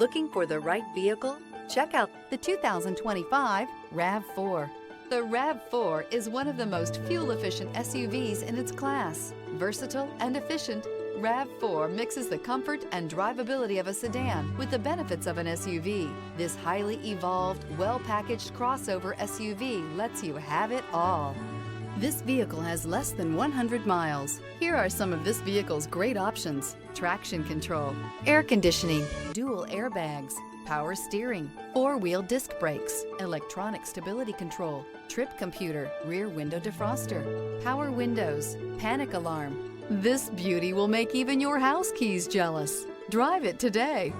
Looking for the right vehicle? Check out the 2025 RAV4. The RAV4 is one of the most fuel-efficient SUVs in its class. Versatile and efficient, RAV4 mixes the comfort and drivability of a sedan with the benefits of an SUV. This highly evolved, well-packaged crossover SUV lets you have it all. This vehicle has less than 100 miles. Here are some of this vehicle's great options: traction control, air conditioning, dual airbags, power steering, four-wheel disc brakes, electronic stability control, trip computer, rear window defroster, power windows, panic alarm. This beauty will make even your house keys jealous. Drive it today.